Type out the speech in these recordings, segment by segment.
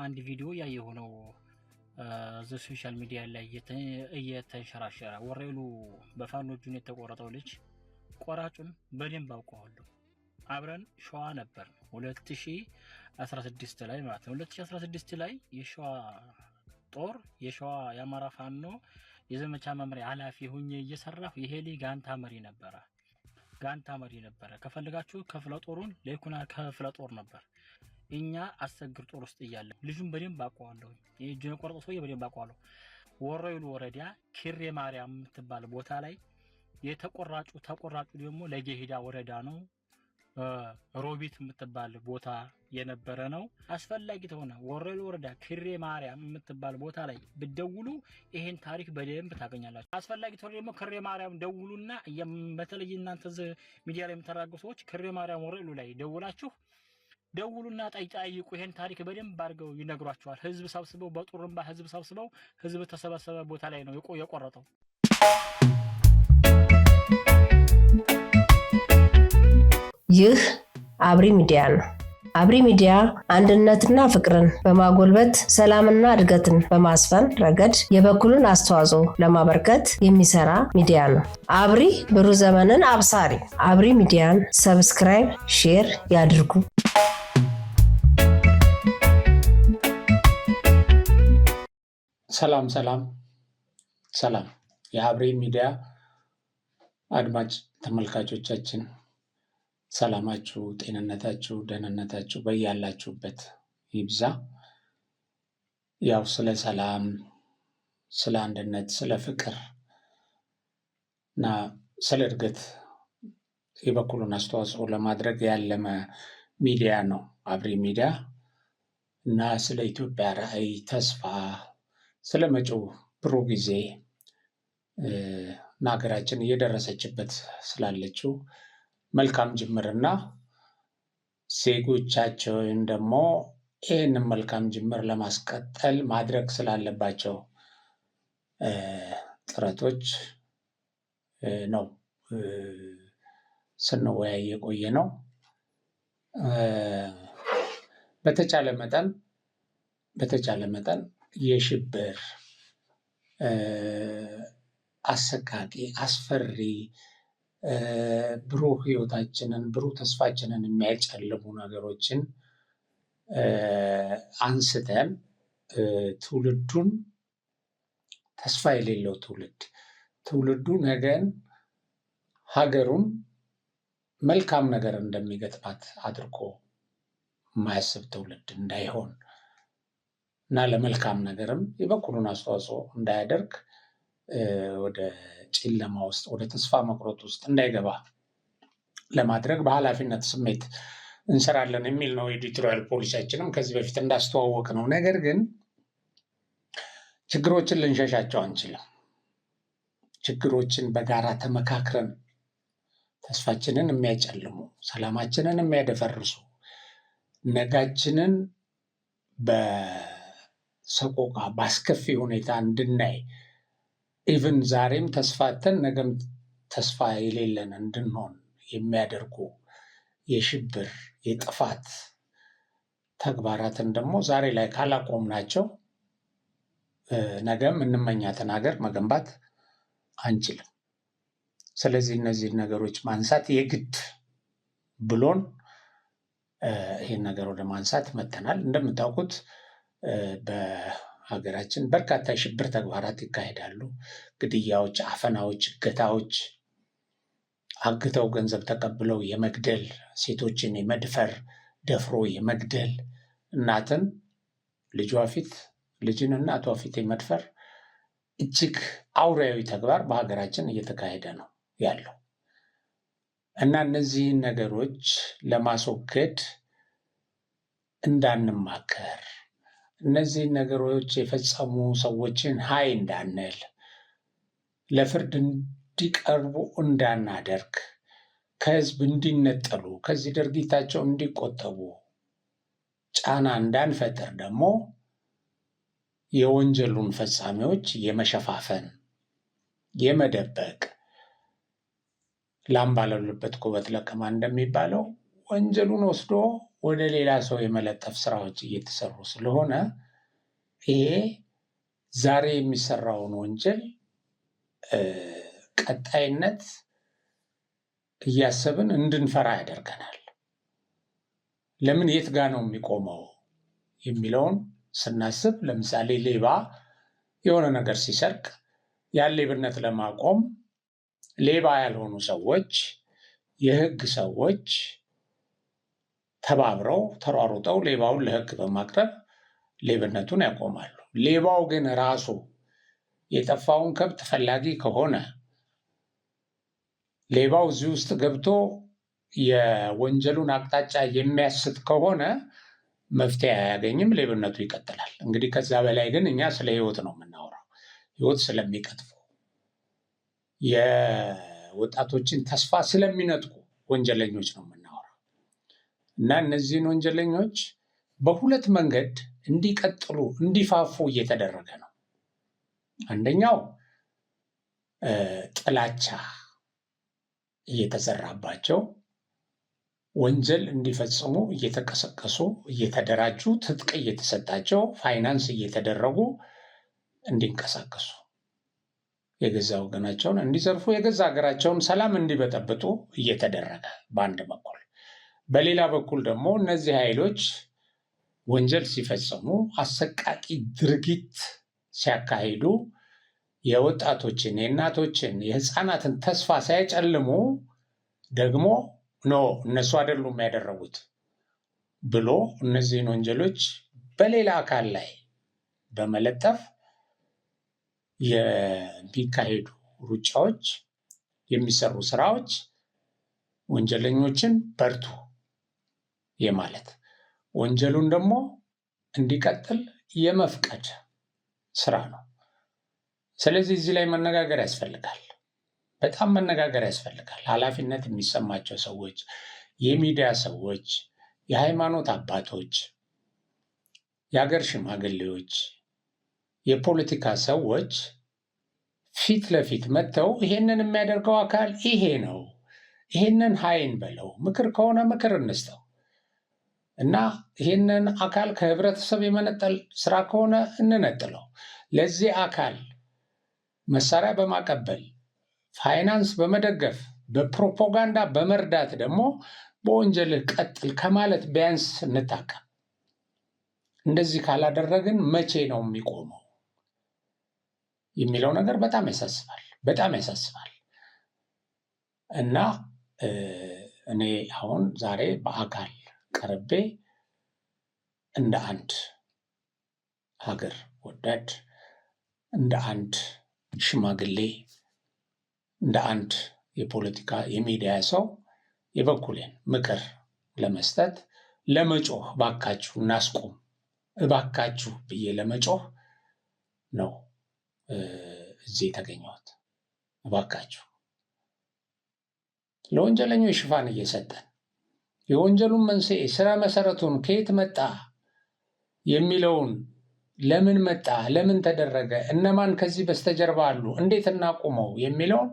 አንድ ቪዲዮ ያየሁ ነው ሶሻል ሚዲያ ላይ እየተንሸራሸረ ወሬሉ በፋኖ እጁን የተቆረጠው ልጅ ቆራጩን በደንብ አውቀዋለሁ። አብረን ሸዋ ነበር 2016 ላይ ማለት ነው። 2016 ላይ የሸዋ ጦር የሸዋ የአማራ ፋኖ የዘመቻ መምሪያ ኃላፊ ሆኜ እየሰራሁ የሄሊ ጋንታ መሪ ነበረ። ከፈልጋችሁ ክፍለ ጦሩን ለይኩና ክፍለ ጦር ነበር። እኛ አሰግር ጦር ውስጥ እያለ ልጁን በደንብ አውቀዋለሁ። የእጁን ቆርጦ ሰውዬ በደንብ አውቀዋለሁ። ወረይሉ ወረዳ ኪሬ ማርያም የምትባል ቦታ ላይ የተቆራጩ ደግሞ ለጌሂዳ ወረዳ ነው። ሮቢት የምትባል ቦታ የነበረ ነው። አስፈላጊ ተሆነ ወረይሉ ወረዳ ኪሬ ማርያም የምትባል ቦታ ላይ ብትደውሉ ይሄን ታሪክ በደንብ ታገኛላችሁ። አስፈላጊ ተሆነ ደግሞ ኪሬ ማርያም ደውሉና በተለይ እናንተ ሚዲያ ላይ የምታራገው ሰዎች ኪሬ ማርያም ወረይሉ ላይ ደውሉና ጠይቁ። ይሄን ታሪክ በደንብ አድርገው ይነግሯቸዋል። ህዝብ ሰብስበው በጡርምባ ህዝብ ተሰበሰበ ቦታ ላይ ነው የቆረጠው። ይህ አብሪ ሚዲያ ነው። አብሪ ሚዲያ አንድነትና ፍቅርን በማጎልበት ሰላምና እድገትን በማስፈን ረገድ የበኩሉን አስተዋጽኦ ለማበርከት የሚሰራ ሚዲያ ነው። አብሪ ብሩህ ዘመንን አብሳሪ። አብሪ ሚዲያን ሰብስክራይብ፣ ሼር ያድርጉ። ሰላም የአብሪ ሚዲያ አድማጭ ተመልካቾቻችን፣ ሰላማችሁ፣ ጤንነታችሁ፣ ደህንነታችሁ በያላችሁበት ይብዛ። ያው ስለ ሰላም፣ ስለ አንድነት፣ ስለ ፍቅር እና ስለ እድገት የበኩሉን አስተዋጽኦ ለማድረግ ያለመ ሚዲያ ነው አብሪ ሚዲያ እና ስለ ኢትዮጵያ ራዕይ፣ ተስፋ፣ ስለ መጪው ብሩህ ጊዜ እና ሀገራችን እየደረሰችበት ስላለችው መልካም ጅምርና ዜጎቻቸውን ደግሞ ይህንን መልካም ጅምር ለማስቀጠል ማድረግ ስላለባቸው ጥረቶች ነው ስንወያይ የቆየ ነው። በተቻለ መጠን የሽብር አሰቃቂ፣ አስፈሪ፣ ብሩህ ህይወታችንን፣ ብሩህ ተስፋችንን የሚያጨልሙ ነገሮችን አንስተን ትውልዱን ተስፋ የሌለው ትውልዱ ነገን ሀገሩን መልካም ነገር እንደሚገጥማት አድርጎ የማያስብ ትውልድ እንዳይሆን እና ለመልካም ነገርም የበኩሉን አስተዋጽኦ እንዳያደርግ ወደ ጨለማ ውስጥ ወደ ተስፋ መቁረጥ ውስጥ እንዳይገባ ለማድረግ በኃላፊነት ስሜት እንሰራለን የሚል ነው ኤዲቶሪያል ፖሊሲያችንም ከዚህ በፊት እንዳስተዋወቅ ነው። ነገር ግን ችግሮችን ልንሸሻቸው አንችልም። ችግሮችን በጋራ ተመካክረን ተስፋችንን የሚያጨልሙ፣ ሰላማችንን የሚያደፈርሱ፣ ነጋችንን በሰቆቃ በአስከፊ ሁኔታ እንድናይ ኢቭን ዛሬም ተስፋተን ነገም ተስፋ የሌለን እንድንሆን የሚያደርጉ የሽብር የጥፋት ተግባራትን ደግሞ ዛሬ ላይ ካላቆምናቸው ነገም እንመኛትን ሀገር መገንባት አንችልም። ስለዚህ እነዚህን ነገሮች ማንሳት የግድ ብሎን ይህን ነገር ወደ ማንሳት መጥተናል። እንደምታውቁት በሀገራችን በርካታ የሽብር ተግባራት ይካሄዳሉ። ግድያዎች፣ አፈናዎች፣ እገታዎች፣ አግተው ገንዘብ ተቀብለው የመግደል፣ ሴቶችን የመድፈር፣ ደፍሮ የመግደል፣ እናትን ልጅን እናቷ ፊት የመድፈር እጅግ አውሬያዊ ተግባር በሀገራችን እየተካሄደ ነው ያለው እና እነዚህን ነገሮች ለማስወገድ እንዳንማከር፣ እነዚህን ነገሮች የፈጸሙ ሰዎችን ሀይ እንዳንል፣ ለፍርድ እንዲቀርቡ እንዳናደርግ፣ ከህዝብ እንዲነጠሉ፣ ከዚህ ድርጊታቸው እንዲቆጠቡ ጫና እንዳንፈጥር ደግሞ የወንጀሉን ፈጻሚዎች የመሸፋፈን፣ የመደበቅ ላም ባለሉበት ኩበት ለቀማ እንደሚባለው ወንጀሉን ወስዶ ወደ ሌላ ሰው የመለጠፍ ስራዎች እየተሰሩ ስለሆነ ይሄ ዛሬ የሚሰራውን ወንጀል ቀጣይነት እያሰብን እንድንፈራ ያደርገናል። ለምን የት ጋ ነው የሚቆመው የሚለውን ስናስብ፣ ለምሳሌ ሌባ የሆነ ነገር ሲሰርቅ ያን ሌብነት ለማቆም ሌባ ያልሆኑ ሰዎች፣ የህግ ሰዎች ተባብረው ተሯሩጠው ሌባውን ለህግ በማቅረብ ሌብነቱን ያቆማሉ። ሌባው ግን ራሱ የጠፋውን ከብት ፈላጊ ከሆነ፣ ሌባው እዚህ ውስጥ ገብቶ የወንጀሉን አቅጣጫ የሚያስት ከሆነ መፍትሄ አያገኝም፣ ሌብነቱ ይቀጥላል። እንግዲህ ከዛ በላይ ግን እኛ ስለ ህይወት ነው የምናወራው። ህይወት ስለሚቀጥፉ የወጣቶችን ተስፋ ስለሚነጥቁ ወንጀለኞች ነው የምናወራው እና እነዚህን ወንጀለኞች በሁለት መንገድ እንዲቀጥሉ እንዲፋፉ እየተደረገ ነው። አንደኛው ጥላቻ እየተዘራባቸው ወንጀል እንዲፈጽሙ እየተቀሰቀሱ እየተደራጁ ትጥቅ እየተሰጣቸው ፋይናንስ እየተደረጉ እንዲንቀሳቀሱ የገዛ ወገናቸውን እንዲዘርፉ የገዛ ሀገራቸውን ሰላም እንዲበጠብጡ እየተደረገ በአንድ በኩል፣ በሌላ በኩል ደግሞ እነዚህ ኃይሎች ወንጀል ሲፈጽሙ አሰቃቂ ድርጊት ሲያካሂዱ የወጣቶችን፣ የእናቶችን፣ የህፃናትን ተስፋ ሳይጨልሙ ደግሞ ኖ እነሱ አይደሉም ያደረጉት ብሎ እነዚህን ወንጀሎች በሌላ አካል ላይ በመለጠፍ የሚካሄዱ ሩጫዎች፣ የሚሰሩ ስራዎች ወንጀለኞችን በርቱ የማለት ወንጀሉን ደግሞ እንዲቀጥል የመፍቀድ ስራ ነው። ስለዚህ እዚህ ላይ መነጋገር ያስፈልጋል። በጣም መነጋገር ያስፈልጋል። ኃላፊነት የሚሰማቸው ሰዎች፣ የሚዲያ ሰዎች፣ የሃይማኖት አባቶች፣ የሀገር ሽማግሌዎች፣ የፖለቲካ ሰዎች ፊት ለፊት መጥተው ይሄንን የሚያደርገው አካል ይሄ ነው፣ ይሄንን ሀይን በለው፣ ምክር ከሆነ ምክር እንስጠው እና ይሄንን አካል ከህብረተሰብ የመነጠል ስራ ከሆነ እንነጥለው። ለዚህ አካል መሳሪያ በማቀበል ፋይናንስ በመደገፍ በፕሮፓጋንዳ በመርዳት ደግሞ በወንጀልህ ቀጥል ከማለት ቢያንስ እንታቀም። እንደዚህ ካላደረግን መቼ ነው የሚቆመው የሚለው ነገር በጣም ያሳስባል። እና እኔ አሁን ዛሬ በአካል ቀርቤ እንደ አንድ ሀገር ወዳድ፣ እንደ አንድ ሽማግሌ፣ እንደ አንድ የፖለቲካ የሚዲያ ሰው የበኩሌን ምክር ለመስጠት ለመጮህ፣ እባካችሁ እናስቁም፣ እባካችሁ ብዬ ለመጮህ ነው እዚህ የተገኘሁት። እባካችሁ ለወንጀለኞች ሽፋን እየሰጠን የወንጀሉን መንስኤ ስራ መሰረቱን ከየት መጣ የሚለውን ለምን መጣ፣ ለምን ተደረገ፣ እነማን ከዚህ በስተጀርባ አሉ፣ እንዴት እናቁመው የሚለውን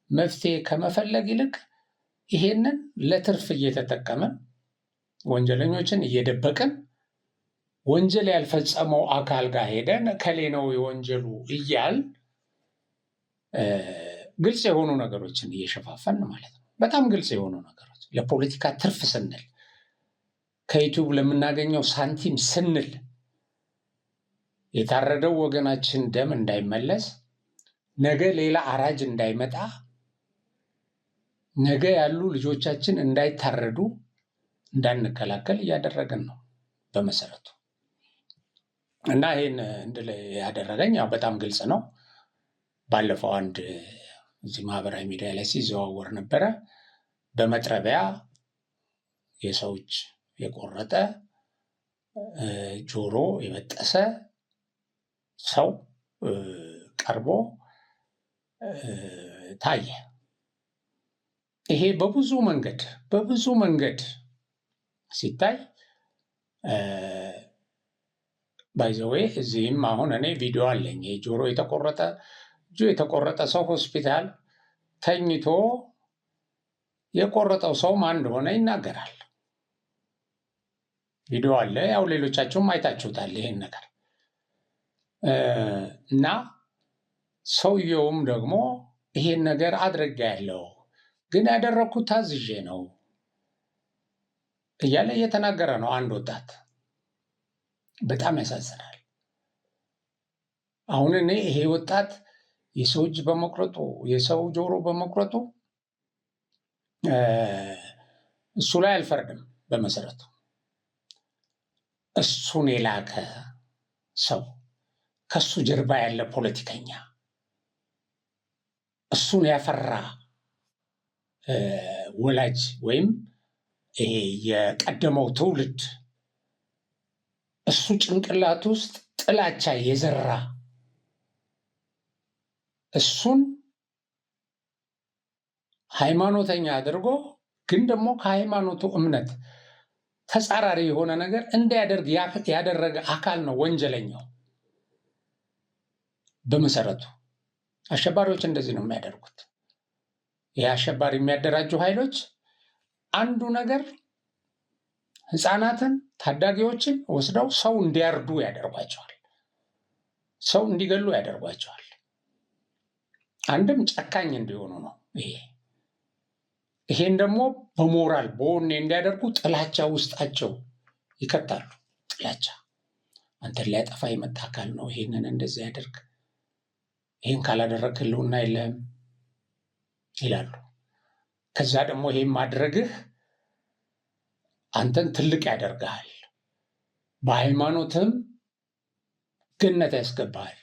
መፍትሄ ከመፈለግ ይልቅ ይሄንን ለትርፍ እየተጠቀምን ወንጀለኞችን እየደበቅን ወንጀል ያልፈጸመው አካል ጋር ሄደን ከሌ ነው የወንጀሉ እያል ግልጽ የሆኑ ነገሮችን እየሸፋፈን ማለት ነው። በጣም ግልጽ የሆኑ ነገሮች ለፖለቲካ ትርፍ ስንል፣ ከዩቲዩብ ለምናገኘው ሳንቲም ስንል፣ የታረደው ወገናችን ደም እንዳይመለስ፣ ነገ ሌላ አራጅ እንዳይመጣ፣ ነገ ያሉ ልጆቻችን እንዳይታረዱ እንዳንከላከል እያደረግን ነው በመሰረቱ። እና ይህን እንድል ያደረገኝ ያው በጣም ግልጽ ነው። ባለፈው አንድ እዚህ ማህበራዊ ሚዲያ ላይ ሲዘዋወር ነበረ። በመጥረቢያ የሰዎች የቆረጠ ጆሮ የበጠሰ ሰው ቀርቦ ታየ። ይሄ በብዙ መንገድ ሲታይ ባይዘዌ እዚህም አሁን እኔ ቪዲዮ አለኝ። ጆሮ የተቆረጠ ሰው ሆስፒታል ተኝቶ የቆረጠው ሰው ማን እንደሆነ ይናገራል። ቪዲዮ አለ። ያው ሌሎቻችሁም አይታችሁታል ይሄን ነገር እና ሰውየውም ደግሞ ይሄን ነገር አድርጌያለሁ ግን ያደረኩት ታዝዤ ነው እያለ እየተናገረ ነው አንድ ወጣት። በጣም ያሳዝናል። አሁን እኔ ይሄ ወጣት የሰው እጅ በመቁረጡ የሰው ጆሮ በመቁረጡ እሱ ላይ አልፈርድም። በመሰረቱ እሱን የላከ ሰው ከሱ ጀርባ ያለ ፖለቲከኛ እሱን ያፈራ ወላጅ ወይም ይሄ የቀደመው ትውልድ እሱ ጭንቅላት ውስጥ ጥላቻ የዘራ እሱን ሃይማኖተኛ አድርጎ ግን ደግሞ ከሃይማኖቱ እምነት ተጻራሪ የሆነ ነገር እንዲያደርግ ያደረገ አካል ነው ወንጀለኛው። በመሰረቱ አሸባሪዎች እንደዚህ ነው የሚያደርጉት። ይህ አሸባሪ የሚያደራጁ ኃይሎች አንዱ ነገር ህፃናትን፣ ታዳጊዎችን ወስደው ሰው እንዲያርዱ ያደርጓቸዋል። ሰው እንዲገሉ ያደርጓቸዋል። አንድም ጨካኝ እንዲሆኑ ነው። ይሄን ደግሞ በሞራል በወኔ እንዲያደርጉ ጥላቻ ውስጣቸው ይከታሉ። ጥላቻ አንተን ሊያጠፋ የመጣ አካል ነው፣ ይሄንን እንደዚህ ያደርግ፣ ይሄን ካላደረግ ህልውና የለህም ይላሉ። ከዛ ደግሞ ይሄን ማድረግህ አንተን ትልቅ ያደርግሃል፣ በሃይማኖትም ገነት ያስገባሃል።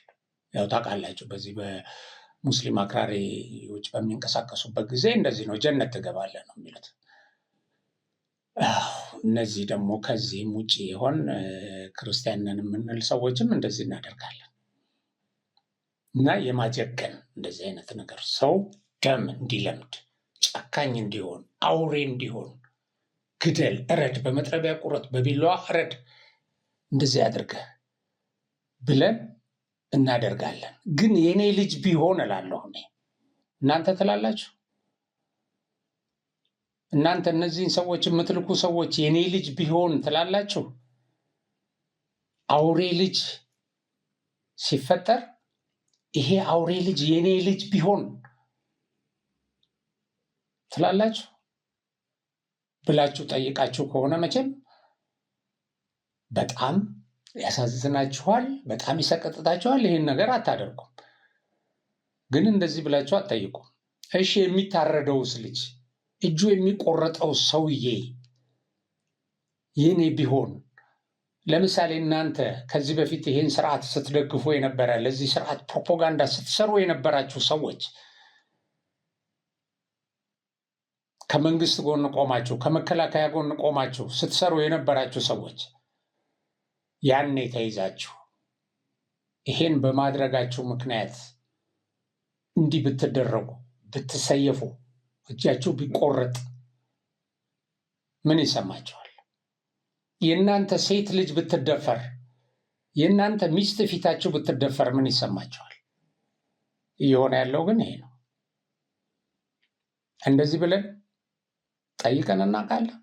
ያው ታውቃላችሁ በዚህ በሙስሊም አክራሪዎች በሚንቀሳቀሱበት ጊዜ እንደዚህ ነው፣ ጀነት ትገባለህ ነው የሚሉት። እነዚህ ደግሞ ከዚህም ውጭ የሆን ክርስቲያንን የምንል ሰዎችም እንደዚህ እናደርጋለን። እና የማጀገን እንደዚህ አይነት ነገር ሰው ደም እንዲለምድ፣ ጨካኝ እንዲሆን፣ አውሬ እንዲሆን፣ ግደል፣ እረድ፣ በመጥረቢያ ቁረጥ፣ በቢላዋ እረድ፣ እንደዚህ አድርገህ ብለን እናደርጋለን። ግን የኔ ልጅ ቢሆን እላለሁ እኔ። እናንተ ትላላችሁ? እናንተ እነዚህን ሰዎች የምትልኩ ሰዎች የኔ ልጅ ቢሆን ትላላችሁ? አውሬ ልጅ ሲፈጠር ይሄ አውሬ ልጅ የኔ ልጅ ቢሆን ትላላችሁ ብላችሁ ጠይቃችሁ ከሆነ መቼም በጣም ያሳዝናችኋል፣ በጣም ይሰቀጥጣችኋል። ይህን ነገር አታደርጉም። ግን እንደዚህ ብላችሁ አትጠይቁም። እሺ የሚታረደውስ ልጅ፣ እጁ የሚቆረጠው ሰውዬ የኔ ቢሆን፣ ለምሳሌ እናንተ ከዚህ በፊት ይህን ስርዓት ስትደግፉ የነበረ፣ ለዚህ ስርዓት ፕሮፓጋንዳ ስትሰሩ የነበራችሁ ሰዎች፣ ከመንግስት ጎን ቆማችሁ፣ ከመከላከያ ጎን ቆማችሁ ስትሰሩ የነበራችሁ ሰዎች ያኔ ተይዛችሁ ይሄን በማድረጋችሁ ምክንያት እንዲህ ብትደረጉ፣ ብትሰየፉ፣ እጃችሁ ቢቆረጥ ምን ይሰማችኋል? የእናንተ ሴት ልጅ ብትደፈር፣ የእናንተ ሚስት ፊታችሁ ብትደፈር ምን ይሰማችኋል? እየሆነ ያለው ግን ይሄ ነው። እንደዚህ ብለን ጠይቀን እናውቃለን?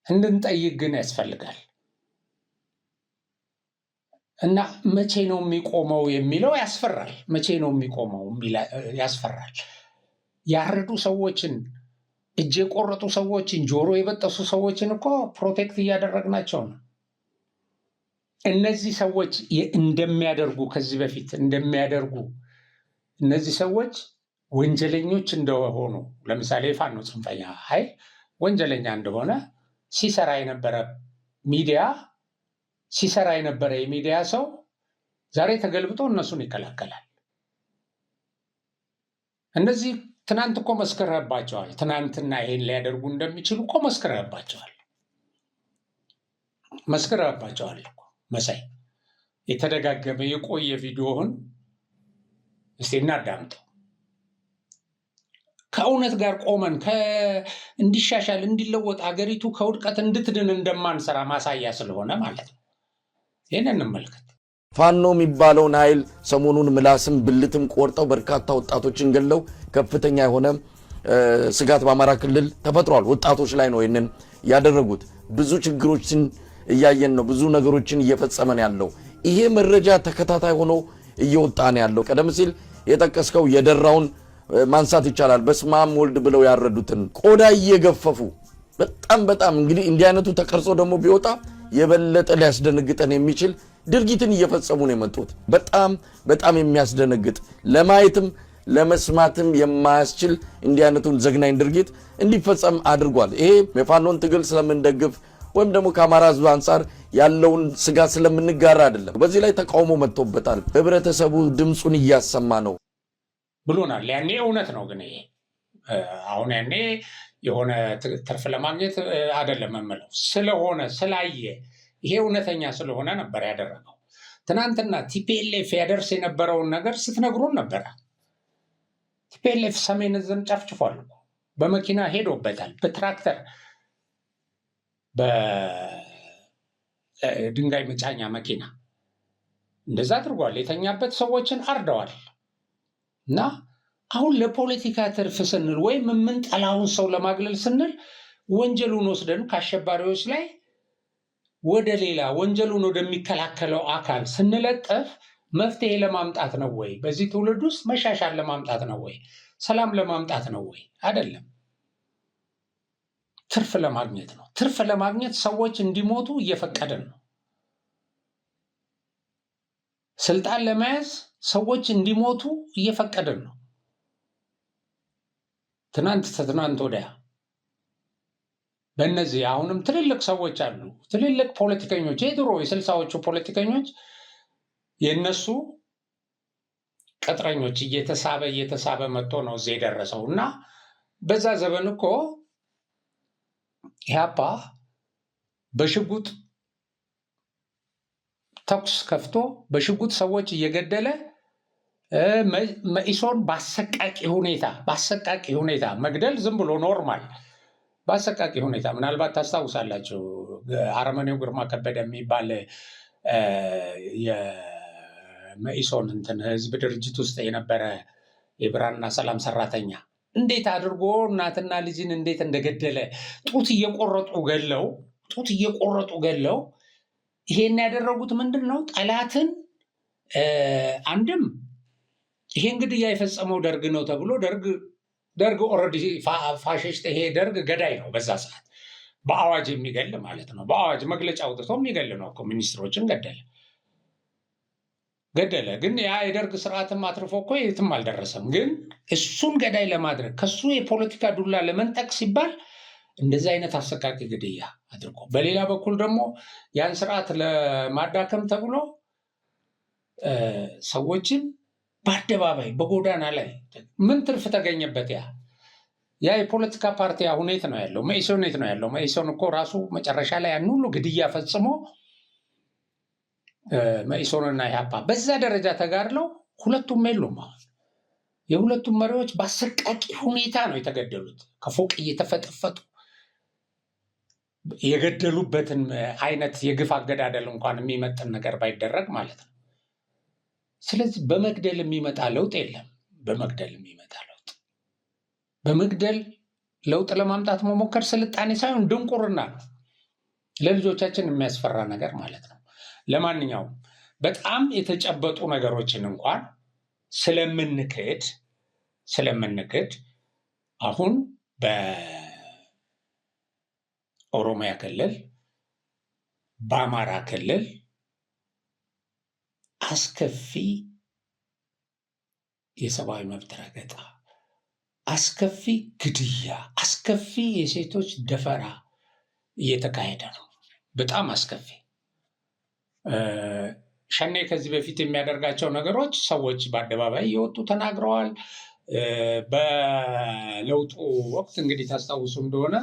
እንድንጠይቅ ግን ያስፈልጋል። እና መቼ ነው የሚቆመው የሚለው ያስፈራል። መቼ ነው የሚቆመው ያስፈራል። ያረዱ ሰዎችን፣ እጅ የቆረጡ ሰዎችን፣ ጆሮ የበጠሱ ሰዎችን እኮ ፕሮቴክት እያደረግናቸው ነው። እነዚህ ሰዎች እንደሚያደርጉ ከዚህ በፊት እንደሚያደርጉ እነዚህ ሰዎች ወንጀለኞች እንደሆኑ፣ ለምሳሌ የፋኖ ጽንፈኛ ኃይል ወንጀለኛ እንደሆነ ሲሰራ የነበረ ሚዲያ ሲሰራ የነበረ የሚዲያ ሰው ዛሬ ተገልብጦ እነሱን ይከላከላል። እንደዚህ ትናንት እኮ መስክረህባቸዋል። ትናንትና ይሄን ሊያደርጉ እንደሚችሉ እኮ መስክረህባቸዋል እኮ መሳይ። የተደጋገመ የቆየ ቪዲዮህን እስቲ እናዳምጠው። ከእውነት ጋር ቆመን እንዲሻሻል እንዲለወጥ አገሪቱ ከውድቀት እንድትድን እንደማንሰራ ማሳያ ስለሆነ ማለት ነው። ይህን እንመልከት። ፋኖ የሚባለውን ኃይል ሰሞኑን ምላስም ብልትም ቆርጠው በርካታ ወጣቶችን ገለው ከፍተኛ የሆነ ስጋት በአማራ ክልል ተፈጥሯል። ወጣቶች ላይ ነው ይሄንን ያደረጉት። ብዙ ችግሮችን እያየን ነው። ብዙ ነገሮችን እየፈጸመን ያለው ይሄ መረጃ ተከታታይ ሆኖ እየወጣ ነው ያለው። ቀደም ሲል የጠቀስከው የደራውን ማንሳት ይቻላል። በስማም ወልድ ብለው ያረዱትን ቆዳ እየገፈፉ በጣም እንግዲህ እንዲህ አይነቱ ተቀርጾ ደግሞ ቢወጣ የበለጠ ሊያስደነግጠን የሚችል ድርጊትን እየፈጸሙ ነው የመጡት። በጣም የሚያስደነግጥ ለማየትም ለመስማትም የማያስችል እንዲህ አይነቱን ዘግናኝ ድርጊት እንዲፈጸም አድርጓል። ይሄ የፋኖን ትግል ስለምንደግፍ ወይም ደግሞ ከአማራ ሕዝብ አንጻር ያለውን ስጋት ስለምንጋራ አይደለም። በዚህ ላይ ተቃውሞ መጥቶበታል። ህብረተሰቡ ድምፁን እያሰማ ነው ብሎናል። ያኔ እውነት ነው። ግን ይሄ አሁን ያኔ የሆነ ትርፍ ለማግኘት አይደለም የምለው፣ ስለሆነ ስላየ ይሄ እውነተኛ ስለሆነ ነበር ያደረገው። ትናንትና ቲፒኤልኤፍ ያደርስ የነበረውን ነገር ስትነግሩን ነበረ። ቲፒኤልኤፍ ሰሜን ዕዝን ጨፍጭፏል። በመኪና ሄዶበታል፣ በትራክተር በድንጋይ መጫኛ መኪና እንደዛ አድርጓል። የተኛበት ሰዎችን አርደዋል። እና አሁን ለፖለቲካ ትርፍ ስንል ወይም የምንጠላውን ሰው ለማግለል ስንል ወንጀሉን ወስደን ከአሸባሪዎች ላይ ወደ ሌላ ወንጀሉን ወደሚከላከለው አካል ስንለጠፍ መፍትሄ ለማምጣት ነው ወይ? በዚህ ትውልድ ውስጥ መሻሻል ለማምጣት ነው ወይ? ሰላም ለማምጣት ነው ወይ? አይደለም። ትርፍ ለማግኘት ነው። ትርፍ ለማግኘት ሰዎች እንዲሞቱ እየፈቀድን ነው። ስልጣን ለመያዝ ሰዎች እንዲሞቱ እየፈቀድን ነው። ትናንት ወዲያ በእነዚህ አሁንም ትልልቅ ሰዎች አሉ፣ ትልልቅ ፖለቲከኞች፣ የድሮ የ60ዎቹ ፖለቲከኞች የነሱ ቅጥረኞች እየተሳበ መጥቶ ነው እዚህ የደረሰው። እና በዛ ዘመን እኮ ኢህአፓ በሽጉጥ ተኩስ ከፍቶ በሽጉጥ ሰዎች እየገደለ መኢሶን በአሰቃቂ ሁኔታ መግደል ዝም ብሎ ኖርማል፣ በአሰቃቂ ሁኔታ ምናልባት ታስታውሳላችሁ። አረመኔው ግርማ ከበደ የሚባል የመኢሶን ህዝብ ድርጅት ውስጥ የነበረ የብርሃንና ሰላም ሰራተኛ እንዴት አድርጎ እናትና ልጅን እንዴት እንደገደለ ጡት እየቆረጡ ገለው ይሄን ያደረጉት ምንድን ነው? ጠላትን አንድም ይሄ እንግዲህ የፈጸመው ደርግ ነው ተብሎ ደርግ ኦልሬዲ ፋሽስት፣ ይሄ ደርግ ገዳይ ነው። በዛ ሰዓት በአዋጅ የሚገል ማለት ነው። በአዋጅ መግለጫ አውጥቶ የሚገል ነው እኮ ሚኒስትሮችን ገደለ። ግን ያ የደርግ ስርዓትም አትርፎ እኮ የትም አልደረሰም። ግን እሱን ገዳይ ለማድረግ ከሱ የፖለቲካ ዱላ ለመንጠቅ ሲባል እንደዚህ አይነት አሰቃቂ ግድያ አድርጎ፣ በሌላ በኩል ደግሞ ያን ስርዓት ለማዳከም ተብሎ ሰዎችን በአደባባይ በጎዳና ላይ ምን ትርፍ ተገኘበት? ያ የፖለቲካ ፓርቲ አሁን የት ነው ያለው? መኢሶን የት ነው ያለው? መኢሶን እኮ ራሱ መጨረሻ ላይ ያን ሁሉ ግድያ ፈጽሞ መኢሶንና ኢህአፓ በዛ ደረጃ ተጋድለው ሁለቱም የሉም። አሁን የሁለቱም መሪዎች በአሰቃቂ ሁኔታ ነው የተገደሉት። ከፎቅ እየተፈጠፈጡ የገደሉበትን አይነት የግፍ አገዳደል እንኳን የሚመጥን ነገር ባይደረግ ማለት ነው። ስለዚህ በመግደል የሚመጣ ለውጥ የለም። በመግደል ለውጥ ለማምጣት መሞከር ስልጣኔ ሳይሆን ድንቁርና ነው። ለልጆቻችን የሚያስፈራ ነገር ማለት ነው። ለማንኛውም በጣም የተጨበጡ ነገሮችን እንኳን ስለምንክድ አሁን በኦሮሚያ ክልል፣ በአማራ ክልል አስከፊ የሰብአዊ መብት ረገጣ፣ አስከፊ ግድያ፣ አስከፊ የሴቶች ደፈራ እየተካሄደ ነው። በጣም አስከፊ። ሸኔ ከዚህ በፊት የሚያደርጋቸው ነገሮች ሰዎች በአደባባይ እየወጡ ተናግረዋል። በለውጡ ወቅት እንግዲህ ታስታውሱ እንደሆነ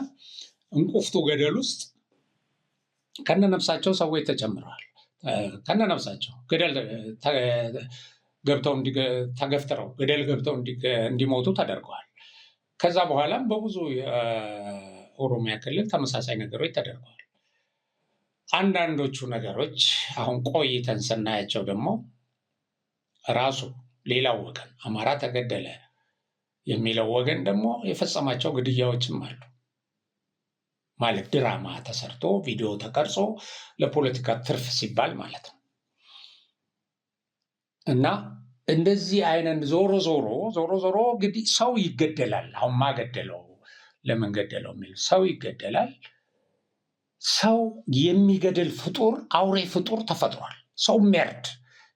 እንቁፍቱ ገደል ውስጥ ከነነፍሳቸው ሰዎች ተጨምረዋል። ከነነፍሳቸው ገደል ገብተው ተገፍትረው ገደል ገብተው እንዲሞቱ ተደርገዋል። ከዛ በኋላም በብዙ የኦሮሚያ ክልል ተመሳሳይ ነገሮች ተደርገዋል። አንዳንዶቹ ነገሮች አሁን ቆይተን ስናያቸው ደግሞ ራሱ ሌላው ወገን አማራ ተገደለ፣ የሚለው ወገን ደግሞ የፈጸማቸው ግድያዎችም አሉ። ማለት ድራማ ተሰርቶ ቪዲዮ ተቀርጾ ለፖለቲካ ትርፍ ሲባል ማለት ነው። እና እንደዚህ አይነት ዞሮ ዞሮ እንግዲህ ሰው ይገደላል። አሁን ማገደለው ለምን ገደለው የሚል ሰው ይገደላል። ሰው የሚገድል ፍጡር አውሬ ፍጡር ተፈጥሯል። ሰው የሚያርድ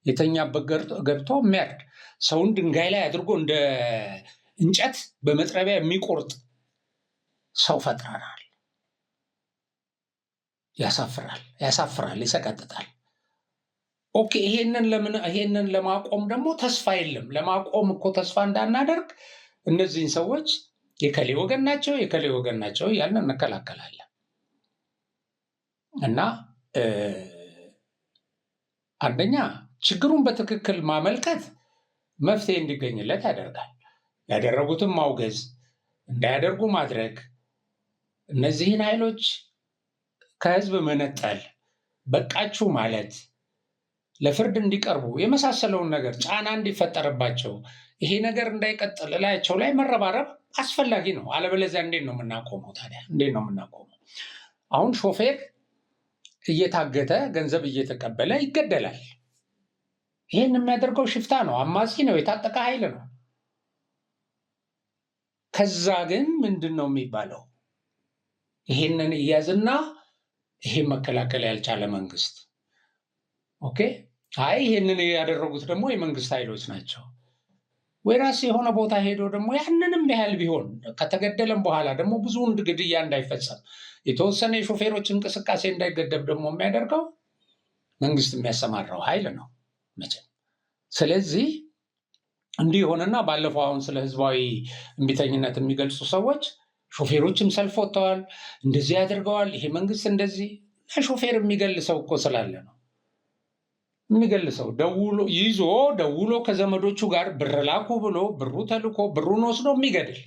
የተኛበት ገብቶ የሚያርድ ሰውን ድንጋይ ላይ አድርጎ እንደ እንጨት በመጥረቢያ የሚቆርጥ ሰው ፈጥረናል። ያሳፍራል፣ ይሰቀጥጣል። ኦኬ፣ ይሄንን ለማቆም ደግሞ ተስፋ የለም። ለማቆም እኮ ተስፋ እንዳናደርግ እነዚህን ሰዎች የከሌ ወገን ናቸው እያልን እንከላከላለን። እና አንደኛ ችግሩን በትክክል ማመልከት መፍትሄ እንዲገኝለት ያደርጋል። ያደረጉትን ማውገዝ፣ እንዳያደርጉ ማድረግ፣ እነዚህን ኃይሎች ከህዝብ መነጠል፣ በቃችሁ ማለት፣ ለፍርድ እንዲቀርቡ የመሳሰለውን ነገር ጫና እንዲፈጠርባቸው፣ ይሄ ነገር እንዳይቀጥል እላያቸው ላይ መረባረብ አስፈላጊ ነው። አለበለዚያ እንዴት ነው የምናቆመው? ታዲያ እንዴት ነው የምናቆመው? አሁን ሾፌር እየታገተ ገንዘብ እየተቀበለ ይገደላል። ይህን የሚያደርገው ሽፍታ ነው፣ አማጺ ነው፣ የታጠቀ ኃይል ነው። ከዛ ግን ምንድን ነው የሚባለው? ይሄንን እያዝና ይሄ መከላከል ያልቻለ መንግስት፣ ኦኬ፣ አይ ይሄንን ያደረጉት ደግሞ የመንግስት ኃይሎች ናቸው። ወይራስ የሆነ ቦታ ሄዶ ደግሞ ያንንም ያህል ቢሆን ከተገደለም በኋላ ደግሞ ብዙ ግድያ እንዳይፈጸም የተወሰነ የሾፌሮች እንቅስቃሴ እንዳይገደብ ደግሞ የሚያደርገው መንግስት የሚያሰማራው ኃይል ነው መቼም። ስለዚህ እንዲህ ሆነና ባለፈው አሁን ስለ ህዝባዊ እምቢተኝነት የሚገልጹ ሰዎች ሾፌሮችም ሰልፍ ወጥተዋል፣ እንደዚህ ያደርገዋል፣ ይሄ መንግስት እንደዚህ። ሾፌር የሚገል ሰው እኮ ስላለ ነው የሚገል ሰው ደውሎ ከዘመዶቹ ጋር ብር ላኩ ብሎ ብሩ ተልኮ ብሩን ወስዶ የሚገድል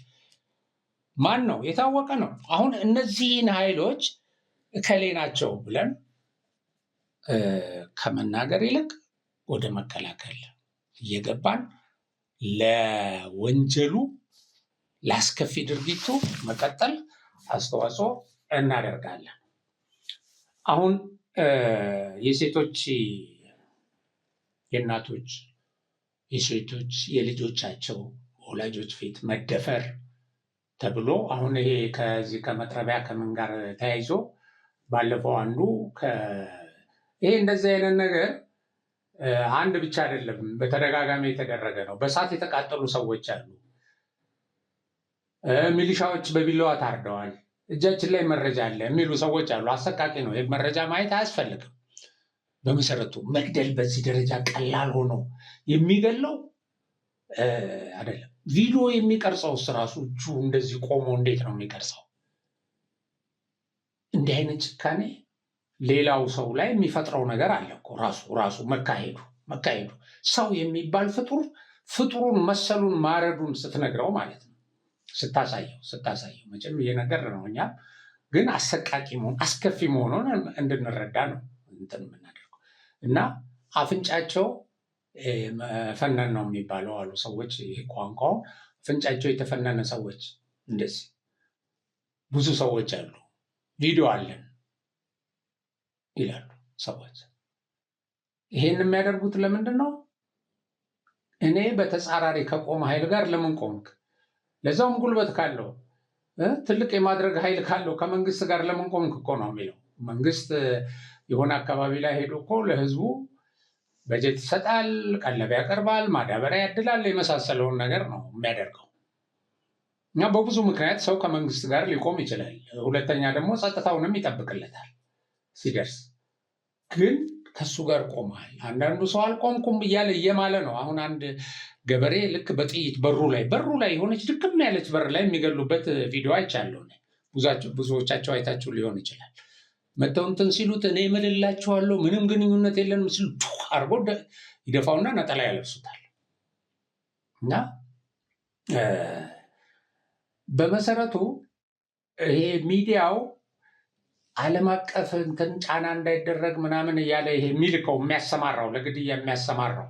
ማን ነው? የታወቀ ነው። አሁን እነዚህን ኃይሎች እከሌ ናቸው ብለን ከመናገር ይልቅ ወደ መከላከል እየገባን ለወንጀሉ ለአስከፊ ድርጊቱ መቀጠል አስተዋጽኦ እናደርጋለን። አሁን የሴቶች የእናቶች የሴቶች የልጆቻቸው ወላጆች ፊት መደፈር ተብሎ አሁን ይሄ ከዚህ ከመጥረቢያ ከምን ጋር ተያይዞ ባለፈው አንዱ ይሄ እንደዚህ አይነት ነገር አንድ ብቻ አይደለም፣ በተደጋጋሚ የተደረገ ነው። በእሳት የተቃጠሉ ሰዎች አሉ። ሚሊሻዎች በቢላዋ ታርደዋል፣ እጃችን ላይ መረጃ አለ የሚሉ ሰዎች አሉ። አሰቃቂ ነው። ይህ መረጃ ማየት አያስፈልግም። በመሰረቱ መግደል በዚህ ደረጃ ቀላል ሆኖ የሚገለው አይደለም። ቪዲዮ የሚቀርጸው ራሱ እጁ እንደዚህ ቆሞ እንዴት ነው የሚቀርጸው? እንዲህ አይነት ጭካኔ ሌላው ሰው ላይ የሚፈጥረው ነገር አለ እኮ ራሱ መካሄዱ ሰው የሚባል ፍጡሩን መሰሉን ማረዱን ስትነግረው ማለት ነው። ስታሳየው መቼም እየነገር ነው። እኛ ግን አሰቃቂ አስከፊ መሆኑን እንድንረዳ ነው እንትን የምናደርገው። እና አፍንጫቸው መፈነን ነው የሚባለው አሉ ሰዎች። ይሄ ቋንቋው አፍንጫቸው የተፈነነ ሰዎች እንደዚህ ብዙ ሰዎች አሉ። ቪዲዮ አለን ይላሉ ሰዎች። ይሄን የሚያደርጉት ለምንድን ነው? እኔ በተጻራሪ ከቆመ ኃይል ጋር ለምን ቆምክ? ለዛውም ጉልበት ካለው ትልቅ የማድረግ ኃይል ካለው ከመንግስት ጋር ለምን ቆምክ እኮ ነው የሚለው። መንግስት የሆነ አካባቢ ላይ ሄዶ እኮ ለህዝቡ በጀት ይሰጣል፣ ቀለብ ያቀርባል፣ ማዳበሪያ ያድላል፣ የመሳሰለውን ነገር ነው የሚያደርገው። እና በብዙ ምክንያት ሰው ከመንግስት ጋር ሊቆም ይችላል። ሁለተኛ ደግሞ ጸጥታውንም ይጠብቅለታል ሲደርስ። ግን ከሱ ጋር ቆመሃል። አንዳንዱ ሰው አልቆምኩም እያለ እየማለ ነው። አሁን አንድ ገበሬ ልክ በጥይት በሩ ላይ የሆነች ድክም ያለች በር ላይ የሚገሉበት ቪዲዮ አይቻለሁ። ብዙዎቻቸው አይታችሁ ሊሆን ይችላል። መተው እንትን ሲሉት እኔ እምልላችኋለሁ ምንም ግንኙነት የለንም ሲሉ አርጎ ይደፋውና ነጠላ ያለብሱታል። እና በመሰረቱ ይሄ ሚዲያው ዓለም አቀፍ እንትን ጫና እንዳይደረግ ምናምን እያለ ይሄ የሚልከው የሚያሰማራው ለግድያ የሚያሰማራው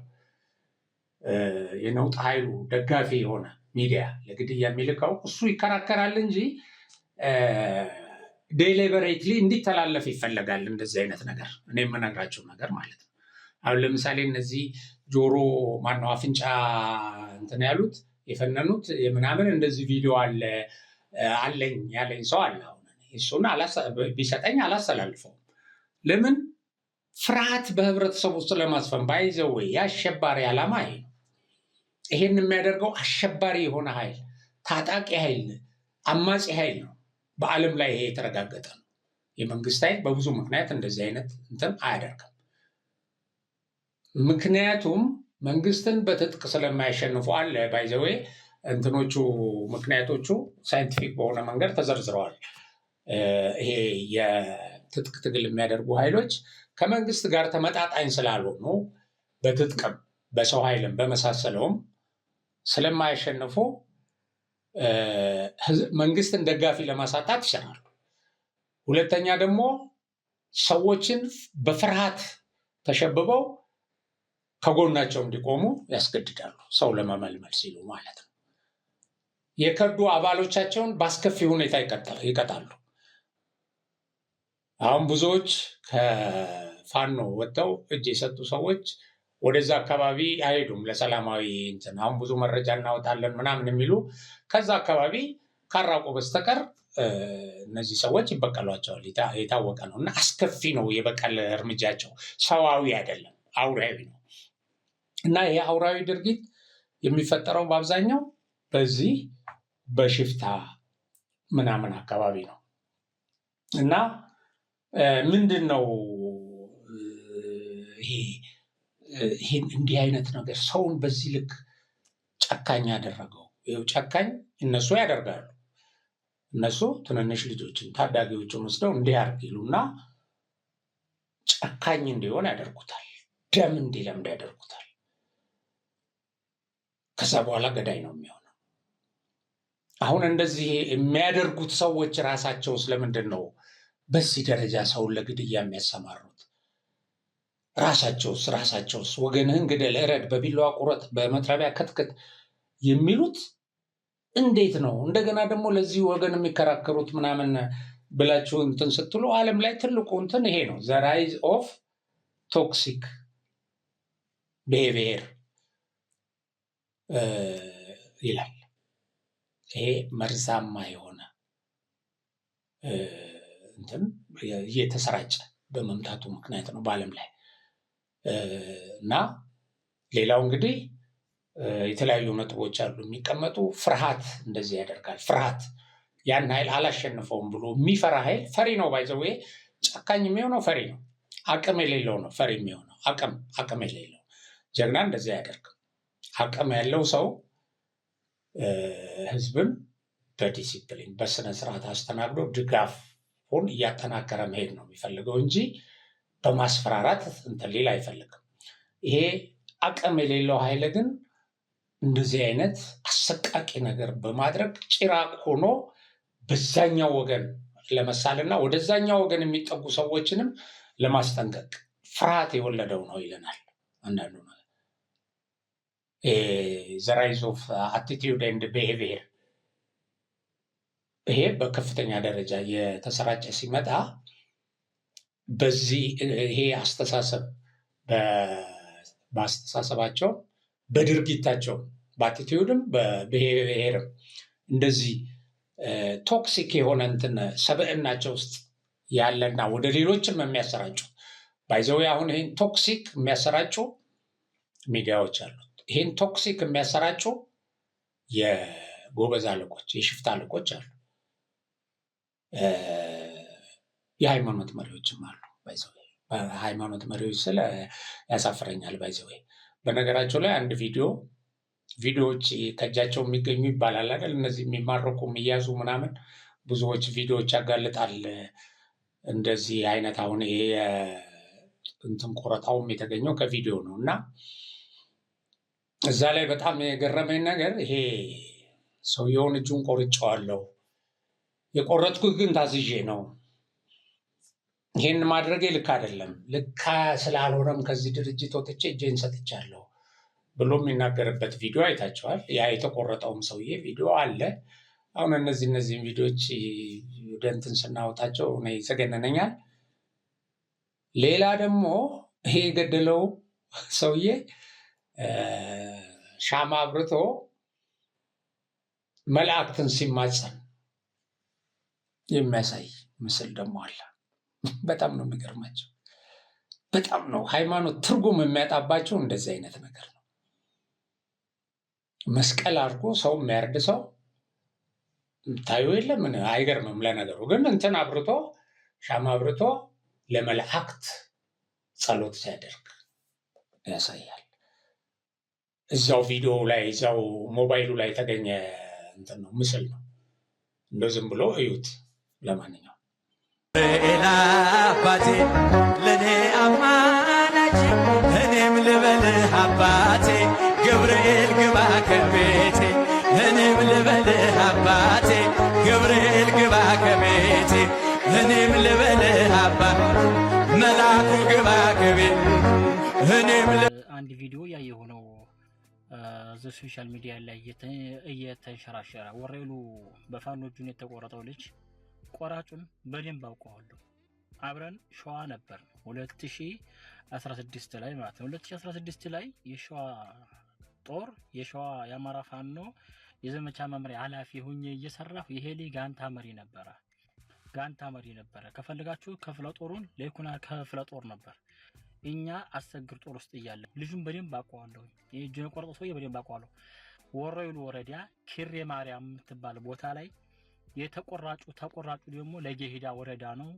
የነውጥ ኃይሉ ደጋፊ የሆነ ሚዲያ ለግድያ የሚልከው እሱ ይከራከራል እንጂ ዴሊበሬትሊ እንዲተላለፍ ይፈለጋል። እንደዚህ አይነት ነገር እኔ የምነግራቸው ነገር ማለት ነው። አሁን ለምሳሌ እነዚህ ጆሮ ማነው አፍንጫ እንትን ያሉት የፈነኑት የምናምን እንደዚህ ቪዲዮ አለኝ ያለኝ ሰው አለ። አሁን እሱን ቢሰጠኝ አላስተላልፈውም። ለምን? ፍርሃት በህብረተሰቡ ውስጥ ለማስፈን ባይዘው የአሸባሪ ዓላማ ይሄ ነው። ይሄን የሚያደርገው አሸባሪ የሆነ ኃይል፣ ታጣቂ ኃይል፣ አማጺ ኃይል ነው። በዓለም ላይ ይሄ የተረጋገጠ ነው። የመንግስት ኃይል በብዙ ምክንያት እንደዚህ አይነት እንትን አያደርግም። ምክንያቱም መንግስትን በትጥቅ ስለማያሸንፉ አለ ባይዘዌ እንትኖቹ ምክንያቶቹ ሳይንቲፊክ በሆነ መንገድ ተዘርዝረዋል። ይሄ የትጥቅ ትግል የሚያደርጉ ኃይሎች ከመንግስት ጋር ተመጣጣኝ ስላልሆኑ በትጥቅም በሰው ኃይልም በመሳሰለውም ስለማያሸንፉ መንግስትን ደጋፊ ለማሳጣት ይሰራሉ። ሁለተኛ ደግሞ ሰዎችን በፍርሃት ተሸብበው ከጎናቸው እንዲቆሙ ያስገድዳሉ፣ ሰው ለመመልመል ሲሉ ማለት ነው። የከዱ አባሎቻቸውን በአስከፊ ሁኔታ ይቀጣሉ። አሁን ብዙዎች ከፋኖ ወጥተው እጅ የሰጡ ሰዎች ወደዛ አካባቢ አይሄዱም ለሰላማዊ እንትን። አሁን ብዙ መረጃ እናወጣለን ምናምን የሚሉ ከዛ አካባቢ ካራቁ በስተቀር እነዚህ ሰዎች ይበቀሏቸዋል፣ የታወቀ ነው። እና አስከፊ ነው የበቀል እርምጃቸው፣ ሰዋዊ አይደለም፣ አውሬያዊ ነው። እና ይሄ አውሬያዊ ድርጊት የሚፈጠረው በአብዛኛው በዚህ በሽፍታ ምናምን አካባቢ ነው። እና ምንድን ነው ይሄን እንዲህ አይነት ነገር ሰውን በዚህ ልክ ጨካኝ ያደረገው? ይኸው ጨካኝ እነሱ ያደርጋሉ። እነሱ ትንንሽ ልጆችን ታዳጊዎችን ወስደው እንዲህ አድርግ ይሉና ጨካኝ እንዲሆን ያደርጉታል። ደም እንዲለምድ ያደርጉታል። ከዛ በኋላ ገዳይ ነው የሚሆነው። አሁን እንደዚህ የሚያደርጉት ሰዎች ራሳቸው ስለምንድን ነው በዚህ ደረጃ ሰውን ለግድያ የሚያሰማሩት? ራሳቸውስ ወገንህን ግደል፣ እረድ፣ በቢላዋ ቁረጥ፣ በመጥረቢያ ከትክት የሚሉት እንዴት ነው? እንደገና ደግሞ ለዚህ ወገን የሚከራከሩት ምናምን ብላችሁ እንትን ስትሉ ዓለም ላይ ትልቁ እንትን ይሄ ነው። ዘ ራይዝ ኦፍ ቶክሲክ ቢሄቪየር ይላል። ይሄ መርዛማ የሆነ እንትን እየተሰራጨ በመምጣቱ ምክንያት ነው በዓለም ላይ። እና ሌላው እንግዲህ የተለያዩ ነጥቦች አሉ የሚቀመጡ። ፍርሃት እንደዚህ ያደርጋል። ፍርሃት ያን ኃይል አላሸንፈውም ብሎ የሚፈራ ኃይል ፈሪ ነው። ባይዘዌ ጨካኝ የሚሆነው ፈሪ ነው። አቅም የሌለው ነው ፈሪ የሚሆነው። አቅም የሌለው ጀግና እንደዚህ አያደርግም። አቅም ያለው ሰው ህዝብን በዲሲፕሊን በስነ ስርዓት አስተናግዶ ድጋፉን እያጠናከረ መሄድ ነው የሚፈልገው እንጂ በማስፈራራት እንትን ሌላ አይፈልግም። ይሄ አቅም የሌለው ኃይል ግን እንደዚህ አይነት አሰቃቂ ነገር በማድረግ ጭራቅ ሆኖ በዛኛው ወገን ለመሳልና ወደዛኛው ወገን የሚጠጉ ሰዎችንም ለማስጠንቀቅ ፍርሃት የወለደው ነው ይለናል አንዳንዱ ነው። ዘ ራይዝ ኦፍ አቲቲዩድ ኤንድ ቢሄቪየር ይሄ በከፍተኛ ደረጃ የተሰራጨ ሲመጣ በዚህ ይሄ አስተሳሰብ በአስተሳሰባቸው በድርጊታቸው በአቲቲዩድም በቢሄቪየርም እንደዚህ ቶክሲክ የሆነ እንትን ሰብዕናቸው ውስጥ ያለና ወደ ሌሎችም የሚያሰራጩ ባይዘው አሁን ይህን ቶክሲክ የሚያሰራጩ ሚዲያዎች አሉት። ይህን ቶክሲክ የሚያሰራጩ የጎበዝ አለቆች፣ የሽፍታ አለቆች አሉ። የሃይማኖት መሪዎችም አሉ። ባይዘው ሃይማኖት መሪዎች ስለ ያሳፍረኛል። ባይዘው በነገራቸው ላይ አንድ ቪዲዮዎች ከእጃቸው የሚገኙ ይባላል አይደል? እነዚህ የሚማረኩ የሚያዙ ምናምን ብዙዎች ቪዲዮዎች ያጋልጣል። እንደዚህ አይነት አሁን ይሄ እንትን ቆረጣውም የተገኘው ከቪዲዮ ነው። እና እዛ ላይ በጣም የገረመኝ ነገር ይሄ ሰውየውን እጁን ቆርጬዋለሁ፣ የቆረጥኩት ግን ታዝዤ ነው፣ ይሄን ማድረጌ ልክ አይደለም፣ ልክ ስላልሆነም ከዚህ ድርጅት ወጥቼ እጄን ሰጥቻለሁ ብሎ የሚናገርበት ቪዲዮ አይታችኋል። ያ የተቆረጠውም ሰውዬ ቪዲዮ አለ። አሁን እነዚህን ቪዲዮዎች ወደ እንትን ስናወጣቸው እኔ ይዘገነነኛል። ሌላ ደግሞ ይሄ የገደለው ሰውዬ ሻማ አብርቶ መላእክትን ሲማጸን የሚያሳይ ምስል ደግሞ አለ። በጣም ነው የሚገርማቸው። በጣም ነው ሃይማኖት ትርጉም የሚያጣባቸው እንደዚህ አይነት ነገር ነው። መስቀል አድርጎ ሰው የሚያርድ ሰው ታዩ የለም። አይገርምም? ለነገሩ ግን እንትን አብርቶ ሻማ አብርቶ ለመላእክት ጸሎት ሲያደርግ ያሳያል። እዛው ቪዲዮ ላይ እዛው ሞባይሉ ላይ የተገኘ እንትን ነው፣ ምስል ነው። እንደው ዝም ብሎ እዩት። ለማንኛውም አባቴ ለኔ አማላጅ እኔም ልበልህ አባቴ ገብርኤል ግባ ከቤቴ እኔም ልበልህ አባቴ ገብርኤል ግባ ከቤቴ እኔም ልበልህ አባ መልአኩ ግባ ከቤቴ እኔም አንድ ቪዲዮ ያየሁ ነው ሶሻል ሚዲያ ላይ እየተንሸራሸረ ወሬሉ በፋኖ እጁን የተቆረጠው ልጅ ቆራጩን በደንብ አውቀዋለሁ። አብረን ሸዋ ነበር 2016 ላይ ማለት ነው። 2016 ላይ የሸዋ ጦር የሸዋ የአማራ ፋኖ የዘመቻ መምሪያ ኃላፊ ሆኜ እየሰራሁ የሄሊ ጋንታ መሪ ነበረ። ከፈልጋችሁ ክፍለ ጦሩን ለይኩና ክፍለ ጦር ነበር። እኛ አሰግር ጦር ውስጥ እያለን ልጁን በደንብ አውቀዋለሁ። የእጁን ቆርጦ ሰውዬ በደንብ አውቀዋለሁ። ወረይሉ ወረዳ ኪሬ ማርያም የምትባል ቦታ ላይ የተቆራጩ ደግሞ ለጌሂዳ ወረዳ ነው።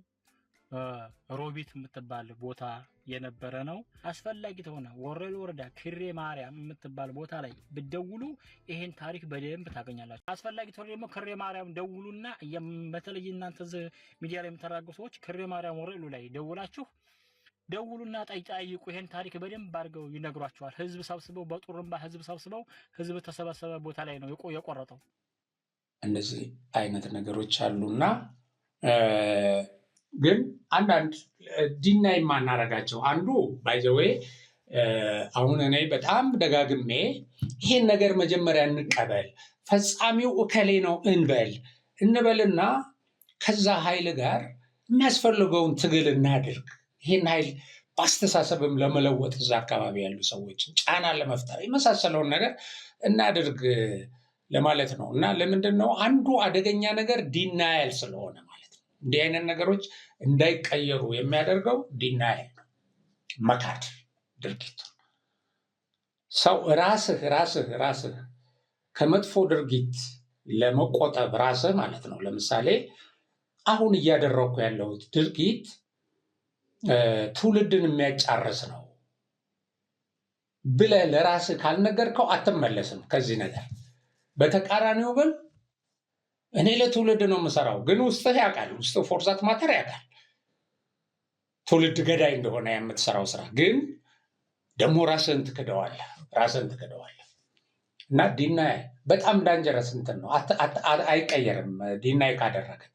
ሮቢት የምትባል ቦታ የነበረ ነው። አስፈላጊ ተሆነ ወረይሉ ወረዳ ኪሬ ማርያም የምትባል ቦታ ላይ ብትደውሉ ይሄን ታሪክ በደንብ ታገኛላችሁ። አስፈላጊ ተሆነ ደግሞ ኪሬ ማርያም ደውሉና በተለይ እናንተ ሚዲያ ላይ የምታራገው ሰዎች ኪሬ ማርያም ወረይሉ ላይ ደውሉና ጠይቁ። ይሄን ታሪክ በደንብ አድርገው ይነግሯቸዋል። ህዝብ ሰብስበው በጡርምባ ህዝብ ተሰበሰበ ቦታ ላይ ነው የቆረጠው። እንደዚህ አይነት ነገሮች አሉና ግን አንዳንድ ዲና የማናረጋቸው አንዱ ባይዘዌ አሁን እኔ በጣም ደጋግሜ ይሄን ነገር መጀመሪያ እንቀበል፣ ፈጻሚው እከሌ ነው እንበልና ከዛ ኃይል ጋር የሚያስፈልገውን ትግል እናድርግ። ይህን ኃይል በአስተሳሰብም ለመለወጥ እዛ አካባቢ ያሉ ሰዎችን ጫና ለመፍጠር የመሳሰለውን ነገር እናድርግ ለማለት ነው። እና ለምንድን ነው አንዱ አደገኛ ነገር ዲናያል ስለሆነ ማለት ነው። እንዲህ አይነት ነገሮች እንዳይቀየሩ የሚያደርገው ዲናያል ነው፣ መካድ ድርጊቱ። ሰው ራስህ ከመጥፎ ድርጊት ለመቆጠብ ራስህ ማለት ነው። ለምሳሌ አሁን እያደረግኩ ያለሁት ድርጊት ትውልድን የሚያጫርስ ነው ብለህ ለራስህ ካልነገርከው አትመለስም ከዚህ ነገር። በተቃራኒው ግን እኔ ለትውልድ ነው የምሰራው፣ ግን ውስጥህ ያውቃል፣ ውስጥህ ፎርዛት ማተር ያውቃል ትውልድ ገዳይ እንደሆነ የምትሰራው ስራ፣ ግን ደግሞ ራስህን ትክደዋለህ። እና ዲናይ በጣም ዳንጀረስ እንትን ነው፣ አይቀየርም ዲናይ ካደረግን።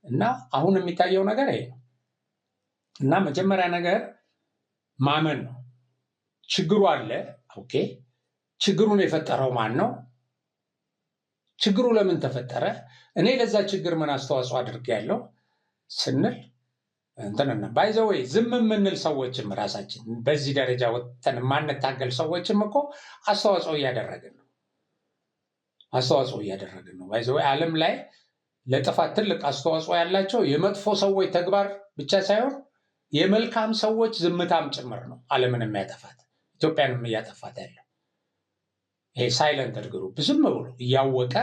እና አሁን የሚታየው ነገር ይሄ ነው። እና መጀመሪያ ነገር ማመን ነው። ችግሩ አለ። ኦኬ፣ ችግሩን የፈጠረው ማን ነው? ችግሩ ለምን ተፈጠረ? እኔ ለዛ ችግር ምን አስተዋጽኦ አድርጌያለሁ ስንል እንትንና ባይዘወይ ዝም የምንል ሰዎችም ራሳችን በዚህ ደረጃ ወጥተን የማንታገል ሰዎችም እኮ አስተዋጽኦ እያደረግን ነው። ባይዘወይ ዓለም ላይ ለጥፋት ትልቅ አስተዋጽኦ ያላቸው የመጥፎ ሰዎች ተግባር ብቻ ሳይሆን የመልካም ሰዎች ዝምታም ጭምር ነው ዓለምን የሚያጠፋት፣ ኢትዮጵያንም እያጠፋት ያለው። ይሄ ሳይለንት ግሩፕ ዝም ብሎ እያወቀ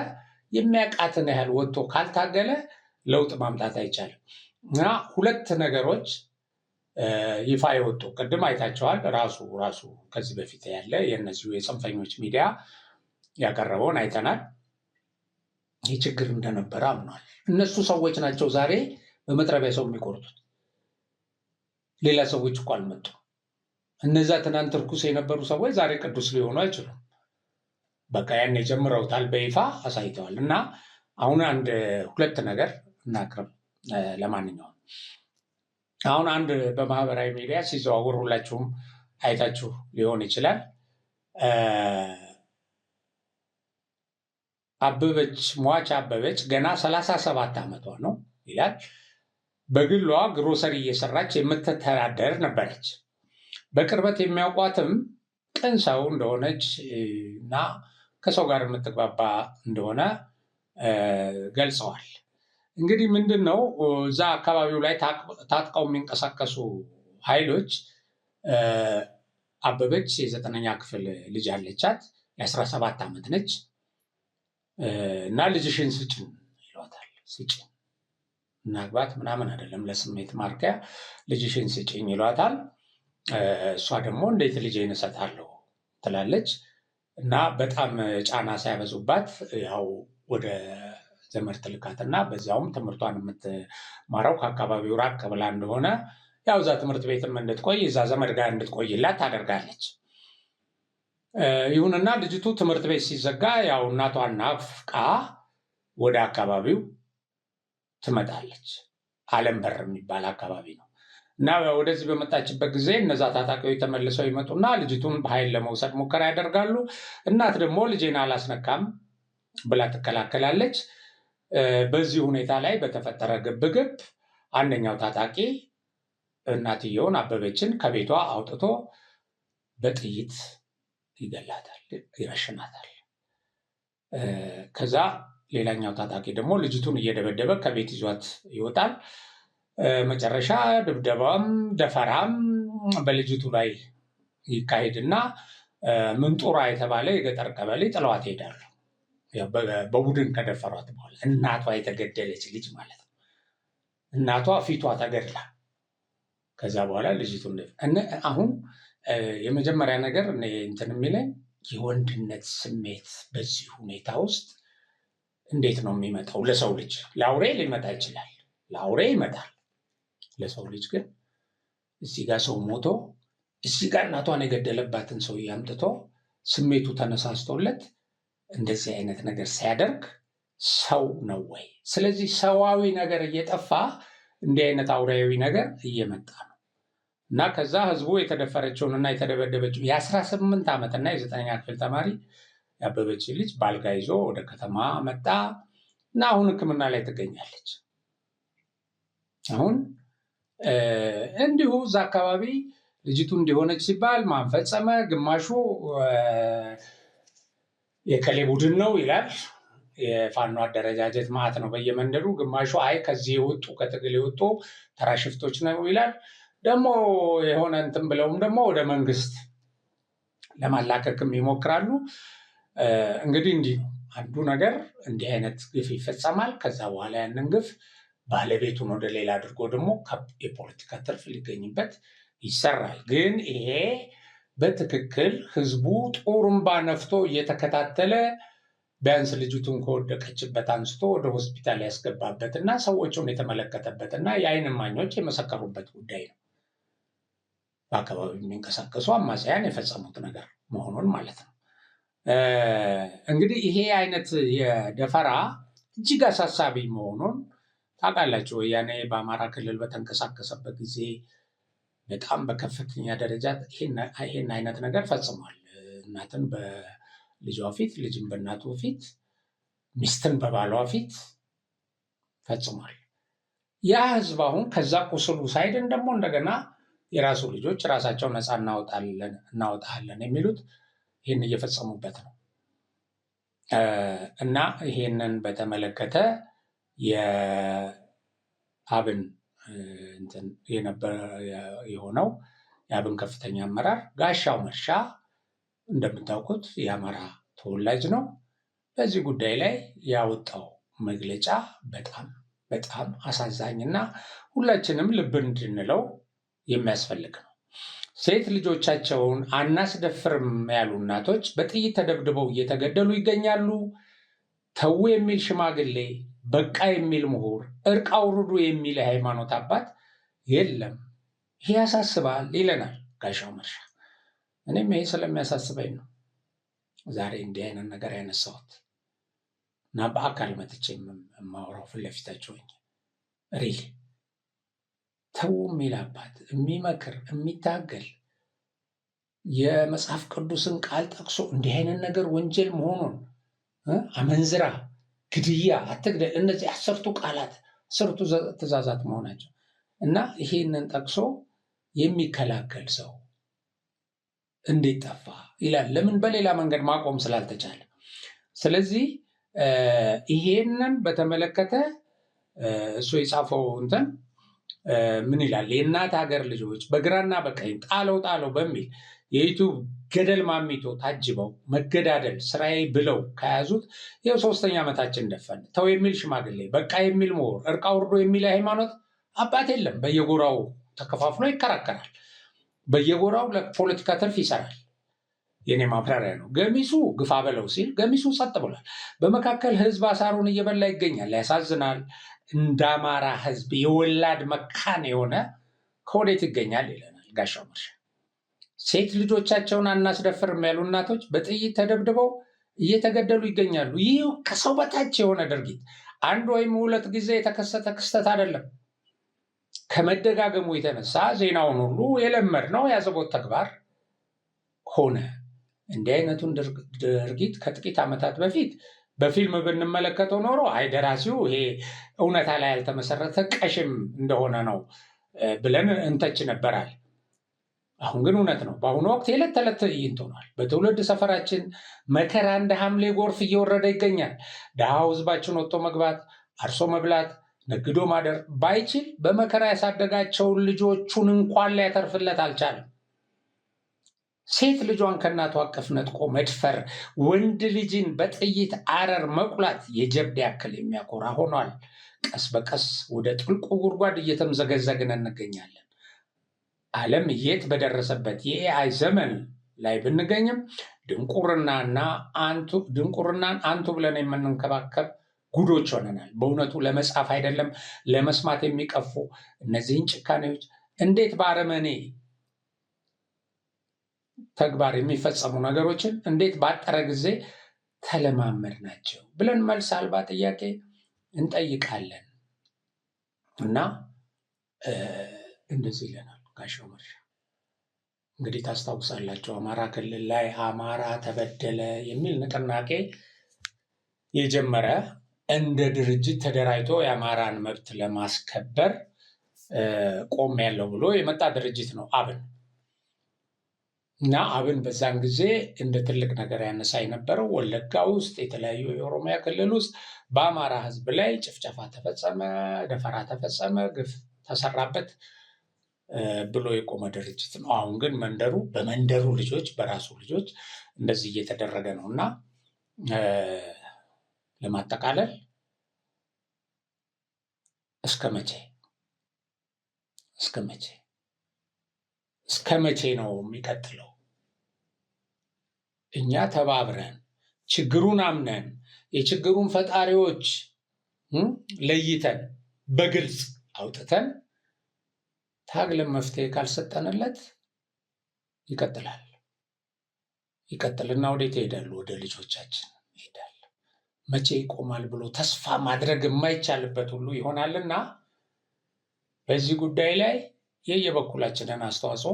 የሚያቃትን ያህል ወጥቶ ካልታገለ ለውጥ ማምጣት አይቻልም። እና ሁለት ነገሮች ይፋ የወጡ ቅድም አይታቸዋል። ራሱ ከዚህ በፊት ያለ የእነዚሁ የጽንፈኞች ሚዲያ ያቀረበውን አይተናል። ይህ ችግር እንደነበረ አምኗል። እነሱ ሰዎች ናቸው ዛሬ በመጥረቢያ ሰው የሚቆርጡት። ሌላ ሰዎች እኮ አልመጡም። እነዛ ትናንት ርኩስ የነበሩ ሰዎች ዛሬ ቅዱስ ሊሆኑ አይችሉም። በቃ ያን ጀምረውታል፣ በይፋ አሳይተዋል። እና አሁን ሁለት ነገር እናቅርብ። ለማንኛውም አሁን አንድ በማህበራዊ ሚዲያ ሲዘዋውር ሁላችሁም አይታችሁ ሊሆን ይችላል። ሟች አበበች ገና 37 ዓመቷ ነው ይላል። በግሏ ግሮሰሪ እየሰራች የምትተዳደር ነበረች። በቅርበት የሚያውቋትም ቅን ሰው እንደሆነች እና ከሰው ጋር የምትግባባ እንደሆነ ገልጸዋል። እንግዲህ ምንድን ነው እዛ አካባቢው ላይ ታጥቀው የሚንቀሳቀሱ ኃይሎች አበበች የ9ኛ ክፍል ልጅ አለቻት፣ የ17 ዓመት ነች እና ልጅሽን ስጭን ይሏታል። ስጭን እናግባት ምናምን አይደለም፣ ለስሜት ማርኪያ ልጅሽን ስጭኝ ይሏታል። እሷ ደግሞ እንዴት ልጄን እሰጣለሁ ትላለች እና በጣም ጫና ሲያበዙባት ያው ወደ ዘመድ ትልካትና በዚያውም ትምህርቷን የምትማረው ከአካባቢው ራቅ ብላ እንደሆነ ያው እዛ ትምህርት ቤትም እንድትቆይ እዛ ዘመድ ጋር እንድትቆይላት ታደርጋለች። ይሁንና ልጅቱ ትምህርት ቤት ሲዘጋ ያው እናቷን ናፍቃ ወደ አካባቢው ትመጣለች። አለም በር የሚባል አካባቢ ነው እና ወደዚህ በመጣችበት ጊዜ እነዛ ታጣቂዎች ተመልሰው ይመጡና ልጅቱን በኃይል ለመውሰድ ሙከራ ያደርጋሉ። እናት ደግሞ ልጄን አላስነካም ብላ ትከላከላለች። በዚህ ሁኔታ ላይ በተፈጠረ ግብግብ አንደኛው ታጣቂ እናትየውን አበበችን ከቤቷ አውጥቶ በጥይት ይገላታል፣ ይረሽናታል። ከዛ ሌላኛው ታጣቂ ደግሞ ልጅቱን እየደበደበ ከቤት ይዟት ይወጣል። መጨረሻ ድብደባም ደፈራም በልጅቱ ላይ ይካሄድና ምንጡራ የተባለ የገጠር ቀበሌ ጥለዋት ይሄዳሉ። በቡድን ከደፈሯት በኋላ እናቷ የተገደለች ልጅ ማለት ነው። እናቷ ፊቷ ተገድላ ከዛ በኋላ ልጅቱ አሁን የመጀመሪያ ነገር እንትን የሚለኝ የወንድነት ስሜት በዚህ ሁኔታ ውስጥ እንዴት ነው የሚመጣው? ለሰው ልጅ ለአውሬ ሊመጣ ይችላል፣ ለአውሬ ይመጣል። ለሰው ልጅ ግን እዚህ ጋር ሰው ሞቶ እዚህ ጋር እናቷን የገደለባትን ሰው አምጥቶ ስሜቱ ተነሳስቶለት እንደዚህ አይነት ነገር ሲያደርግ ሰው ነው ወይ? ስለዚህ ሰዋዊ ነገር እየጠፋ እንዲህ አይነት አውሬያዊ ነገር እየመጣ ነው እና ከዛ ህዝቡ የተደፈረችውንና የተደበደበችው የ18 ዓመትና የ9ኛ ክፍል ተማሪ ያበበች ልጅ ባልጋ ይዞ ወደ ከተማ መጣ እና አሁን ሕክምና ላይ ትገኛለች። አሁን እንዲሁ እዛ አካባቢ ልጅቱ እንዲሆነች ሲባል ማንፈጸመ ግማሹ የከሌ ቡድን ነው ይላል። የፋኖ አደረጃጀት ማለት ነው በየመንደሩ። ግማሹ አይ ከዚህ የወጡ ከትግል የወጡ ተራ ሽፍቶች ነው ይላል። ደግሞ የሆነ እንትን ብለውም ደግሞ ወደ መንግስት ለማላከክም ይሞክራሉ። እንግዲህ እንዲህ ነው አንዱ ነገር። እንዲህ አይነት ግፍ ይፈጸማል። ከዛ በኋላ ያንን ግፍ ባለቤቱን ወደ ሌላ አድርጎ ደግሞ የፖለቲካ ትርፍ ሊገኝበት ይሰራል። ግን ይሄ በትክክል ህዝቡ ጡሩምባ ነፍቶ እየተከታተለ ቢያንስ ልጅቱን ከወደቀችበት አንስቶ ወደ ሆስፒታል ያስገባበትና ሰዎቹን የተመለከተበትና የዓይን እማኞች የመሰከሩበት ጉዳይ ነው። በአካባቢው የሚንቀሳቀሱ አማጽያን የፈጸሙት ነገር መሆኑን ማለት ነው። እንግዲህ ይሄ አይነት የደፈራ እጅግ አሳሳቢ መሆኑን ታውቃላችሁ። ወያኔ በአማራ ክልል በተንቀሳቀሰበት ጊዜ በጣም በከፍተኛ ደረጃ ይሄን አይነት ነገር ፈጽሟል። እናትን በልጇ ፊት፣ ልጅን በእናቱ ፊት፣ ሚስትን በባሏ ፊት ፈጽሟል። ያ ህዝብ አሁን ከዛ ቁስሉ ሳይድን ደግሞ እንደገና የራሱ ልጆች ራሳቸው ነፃ እናወጣለን የሚሉት ይህን እየፈጸሙበት ነው እና ይሄንን በተመለከተ የአብን የሆነው የአብን ከፍተኛ አመራር ጋሻው መርሻ እንደምታውቁት የአማራ ተወላጅ ነው። በዚህ ጉዳይ ላይ ያወጣው መግለጫ በጣም በጣም አሳዛኝና ሁላችንም ልብ እንድንለው የሚያስፈልግ ነው። ሴት ልጆቻቸውን አናስደፍርም ያሉ እናቶች በጥይት ተደብድበው እየተገደሉ ይገኛሉ። ተው የሚል ሽማግሌ፣ በቃ የሚል ምሁር፣ እርቅ አውርዱ የሚል የሃይማኖት አባት የለም። ይሄ ያሳስባል ይለናል ጋሻው መርሻ። እኔም ይሄ ስለሚያሳስበኝ ነው ዛሬ እንዲህ አይነት ነገር ያነሳሁት እና በአካል መጥቼ የማወራው ፊት ለፊታቸው ሪል ተው የሚል አባት፣ የሚመክር የሚታገል የመጽሐፍ ቅዱስን ቃል ጠቅሶ እንዲህ አይነት ነገር ወንጀል መሆኑን አመንዝራ፣ ግድያ፣ አትግደል፣ እነዚህ 10ቱ ቃላት 10ቱ ትእዛዛት መሆናቸው እና ይሄንን ጠቅሶ የሚከላከል ሰው እንዴት ጠፋ ይላል። ለምን? በሌላ መንገድ ማቆም ስላልተቻለ። ስለዚህ ይሄንን በተመለከተ እሱ የጻፈው እንትን ምን ይላል? የእናት ሀገር ልጆች በግራና በቀኝ ጣለው በሚል የዩቱብ ገደል ማሚቶ ታጅበው መገዳደል ስራዬ ብለው ከያዙት ይኸው 3ኛ ዓመታችን ደፈን። ተው የሚል ሽማግሌ፣ በቃ የሚል ምሁር፣ እርቃ ውርዶ የሚል ሃይማኖት አባት የለም። በየጎራው ተከፋፍሎ ይከራከራል። በየጎራው ለፖለቲካ ትርፍ ይሰራል። የኔ ማብራሪያ ነው። ገሚሱ ግፋ በለው ሲል ገሚሱ ጸጥ ብሏል። በመካከል ህዝብ አሳሩን እየበላ ይገኛል። ያሳዝናል። እንደ አማራ ህዝብ የወላድ መካን የሆነ ከወዴት ይገኛል ይለናል ጋሻው መርሻ። ሴት ልጆቻቸውን አናስደፍርም ያሉ እናቶች በጥይት ተደብድበው እየተገደሉ ይገኛሉ። ይህ ከሰው በታች የሆነ ድርጊት አንድ ወይም 2 ጊዜ የተከሰተ ክስተት አይደለም። ከመደጋገሙ የተነሳ ዜናውን ሁሉ የለመድነው ያዘቦት ተግባር ሆነ። እንዲህ አይነቱን ድርጊት ከጥቂት ዓመታት በፊት በፊልም ብንመለከተው ኖሮ አይ ደራሲው ይሄ እውነታ ላይ ያልተመሰረተ ቀሽም እንደሆነ ነው ብለን እንተች ነበራል። አሁን ግን እውነት ነው። በአሁኑ ወቅት የዕለት ተዕለት ትዕይንት ሆኗል። በትውልድ ሰፈራችን መከራ እንደ ሐምሌ ጎርፍ እየወረደ ይገኛል። ድሃው ህዝባችን ወጥቶ መግባት፣ አርሶ መብላት፣ ነግዶ ማደር ባይችል በመከራ ያሳደጋቸውን ልጆቹን እንኳን ሊያተርፍለት አልቻለም። ሴት ልጇን ከእናቷ አቅፍ ነጥቆ መድፈር፣ ወንድ ልጅን በጥይት አረር መቁላት የጀብድ ያክል የሚያኮራ ሆኗል። ቀስ በቀስ ወደ ጥልቁ ጉድጓድ እየተምዘገዘግን እንገኛለን። ዓለም የት በደረሰበት የኤአይ ዘመን ላይ ብንገኝም ድንቁርናን አንቱ ብለን የምንንከባከብ ጉዶች ሆነናል። በእውነቱ ለመጻፍ አይደለም ለመስማት የሚቀፉ እነዚህን ጭካኔዎች እንዴት በአረመኔ ተግባር የሚፈጸሙ ነገሮችን እንዴት ባጠረ ጊዜ ተለማመድ ናቸው ብለን መልስ አልባ ጥያቄ እንጠይቃለን። እና እንደዚህ ይለናል ጋሻው መርሻ። እንግዲህ ታስታውሳላችሁ አማራ ክልል ላይ አማራ ተበደለ የሚል ንቅናቄ የጀመረ እንደ ድርጅት ተደራጅቶ የአማራን መብት ለማስከበር ቆም ያለው ብሎ የመጣ ድርጅት ነው አብን። እና አብን በዛን ጊዜ እንደ ትልቅ ነገር ያነሳ የነበረው ወለጋ ውስጥ የተለያዩ የኦሮሚያ ክልል ውስጥ በአማራ ሕዝብ ላይ ጭፍጨፋ ተፈጸመ፣ ደፈራ ተፈጸመ፣ ግፍ ተሰራበት ብሎ የቆመ ድርጅት ነው። አሁን ግን በመንደሩ ልጆች በራሱ ልጆች እንደዚህ እየተደረገ ነው። እና ለማጠቃለል እስከ መቼ ነው የሚቀጥለው? እኛ ተባብረን ችግሩን አምነን የችግሩን ፈጣሪዎች ለይተን በግልጽ አውጥተን ታግለን መፍትሄ ካልሰጠንለት ይቀጥልና ወዴት ይሄዳሉ? ወደ ልጆቻችን ይሄዳል። መቼ ይቆማል ብሎ ተስፋ ማድረግ የማይቻልበት ሁሉ ይሆናልና በዚህ ጉዳይ ላይ የየበኩላችንን አስተዋጽኦ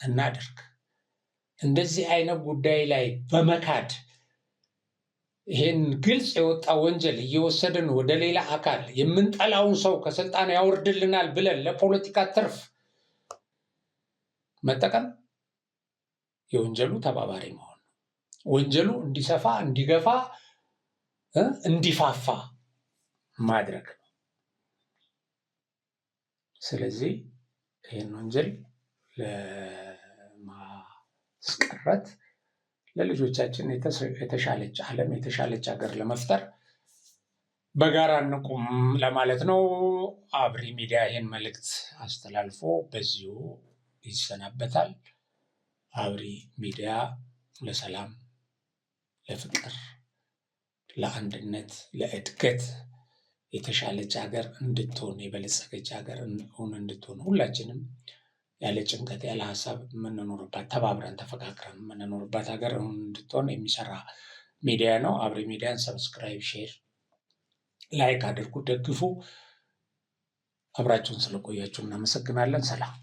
እናድርግ። እንደዚህ አይነት ጉዳይ ላይ በመካድ ይሄን ግልጽ የወጣ ወንጀል እየወሰድን ወደ ሌላ አካል የምንጠላውን ሰው ከስልጣን ያወርድልናል ብለን ለፖለቲካ ትርፍ መጠቀም የወንጀሉ ተባባሪ መሆን፣ ወንጀሉ እንዲሰፋ፣ እንዲገፋ፣ እንዲፋፋ ማድረግ ነው። ስለዚህ ይህን ወንጀል ለማስቀረት ለልጆቻችን የተሻለች ዓለም የተሻለች ሀገር ለመፍጠር በጋራ እንቁም ለማለት ነው። አብሪ ሚዲያ ይህን መልእክት አስተላልፎ በዚሁ ይሰናበታል። አብሪ ሚዲያ ለሰላም፣ ለፍቅር፣ ለአንድነት፣ ለእድገት የተሻለች ሀገር እንድትሆን የበለጸገች ሀገር እንድትሆን ሁላችንም ያለ ጭንቀት ያለ ሀሳብ የምንኖርባት ተባብረን ተፈቃቅረን የምንኖርባት ሀገር እንድትሆን የሚሰራ ሚዲያ ነው። አብሪ ሚዲያን ሰብስክራይብ፣ ሼር፣ ላይክ አድርጉ፣ ደግፉ። አብራችሁን ስለቆያችሁ እናመሰግናለን። ሰላም።